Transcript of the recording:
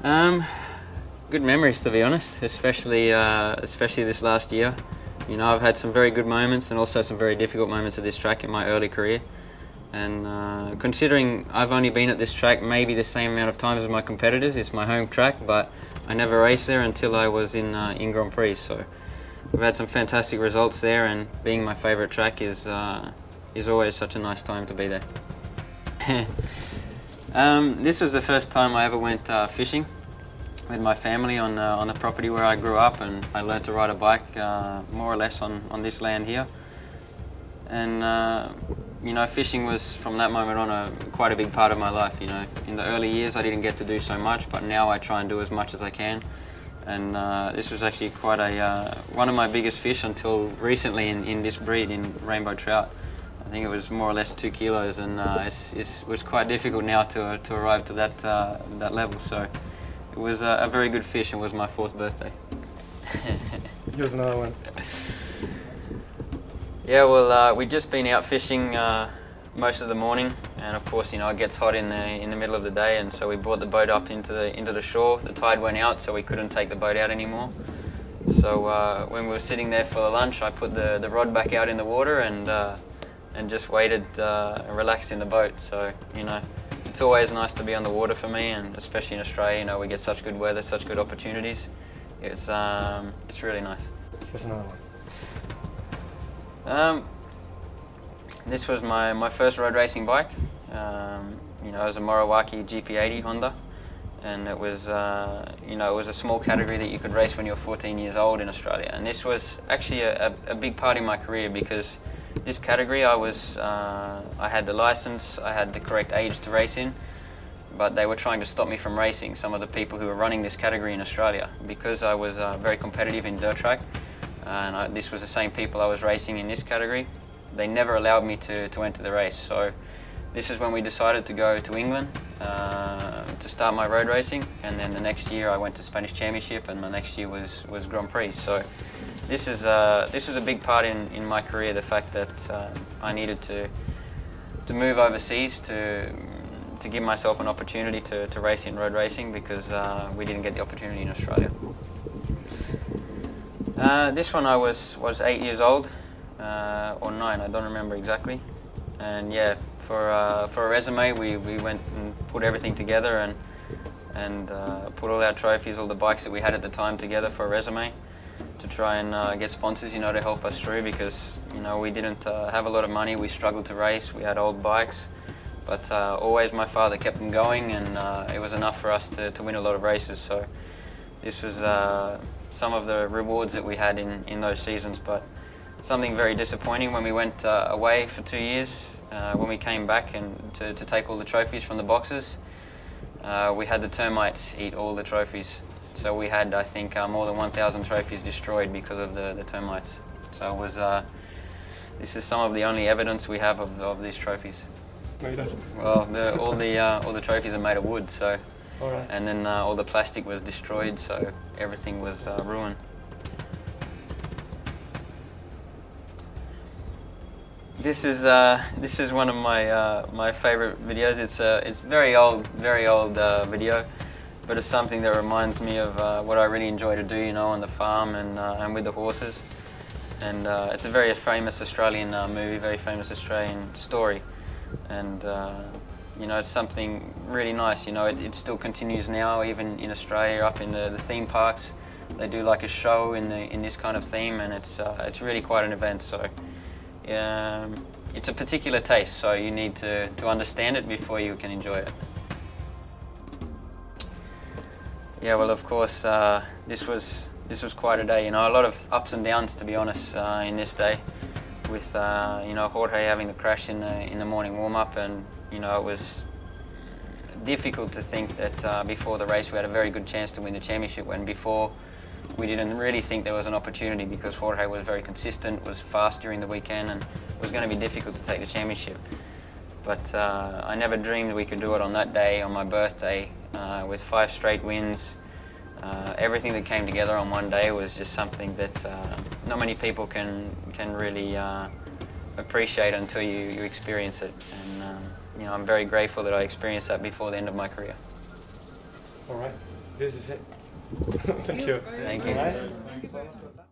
Um, Good memories, to be honest, especially this last year. You know, I've had some very good moments and also some very difficult moments at this track in my early career. And considering I've only been at this track maybe the same amount of times as my competitors, it's my home track, but I never raced there until I was in Grand Prix. So we've had some fantastic results there, and being my favourite track is always such a nice time to be there. This was the first time I ever went fishing with my family on the property where I grew up, and I learned to ride a bike more or less on this land here. And you know, fishing was from that moment on quite a big part of my life. You know, in the early years I didn't get to do so much, but now I try and do as much as I can. And this was actually quite one of my biggest fish until recently in this breed, in rainbow trout. I think it was more or less 2 kilos, and it was quite difficult now to arrive to that level. So it was a very good fish, and it was my 4th birthday. Here's another one. Yeah, well, we'd just been out fishing most of the morning, and of course, you know, it gets hot in the middle of the day, and so we brought the boat up into the shore. The tide went out, so we couldn't take the boat out anymore. So when we were sitting there for the lunch, I put the rod back out in the water and just waited and relaxed in the boat. So, you know, it's always nice to be on the water for me, and especially in Australia, you know, we get such good weather, such good opportunities. It's really nice. Here's another one. This was my first road racing bike. You know, it was a Moriwaki GP80 Honda, and it was you know, it was a small category that you could race when you were 14 years old in Australia. And this was actually a big part in my career, because this category I had the license, I had the correct age to race in, but they were trying to stop me from racing, some of the people who were running this category in Australia, because I was very competitive in dirt track. And this was the same people I was racing in this category. They never allowed me to enter the race. So this is when we decided to go to England to start my road racing, and then the next year I went to Spanish Championship, and the next year was Grand Prix. So this was a big part in my career, the fact that I needed to move overseas to give myself an opportunity to race in road racing, because we didn't get the opportunity in Australia. This one I was 8 years old, or 9, I don't remember exactly. And yeah, for a resume, we went and put everything together and put all our trophies, all the bikes that we had at the time together for a resume, to try and get sponsors, you know, to help us through, because, you know, we didn't have a lot of money, we struggled to race, we had old bikes, but always my father kept them going, and it was enough for us to win a lot of races. So this was some of the rewards that we had in those seasons, but something very disappointing when we went away for 2 years. When we came back and to take all the trophies from the boxes, we had the termites eat all the trophies. So we had, I think, more than 1,000 trophies destroyed because of the termites. So it was, this is some of the only evidence we have of these trophies. No, you don't. Well, all the trophies are made of wood, so. All right. And then all the plastic was destroyed, so everything was ruined. This is one of my favorite videos. It's very old video, but it's something that reminds me of what I really enjoy to do, you know, on the farm and with the horses. And it's a very famous Australian movie, very famous Australian story, and you know, it's something really nice. You know, it still continues now, even in Australia, up in the theme parks. They do like a show in this kind of theme, and it's really quite an event. So it's a particular taste, so you need to understand it before you can enjoy it. Yeah, well, of course, this was quite a day. You know, a lot of ups and downs, to be honest, in this day, with you know, Jorge having the crash in the morning warm-up, and you know, it was difficult to think that before the race we had a very good chance to win the championship, when before we didn't really think there was an opportunity, because Jorge was very consistent, was fast during the weekend, and it was going to be difficult to take the championship. But I never dreamed we could do it on that day, on my birthday, with 5 straight wins. Everything that came together on one day was just something that not many people can really appreciate until you experience it. And you know, I'm very grateful that I experienced that before the end of my career. All right. This is it. Thank you. Thank you. All right.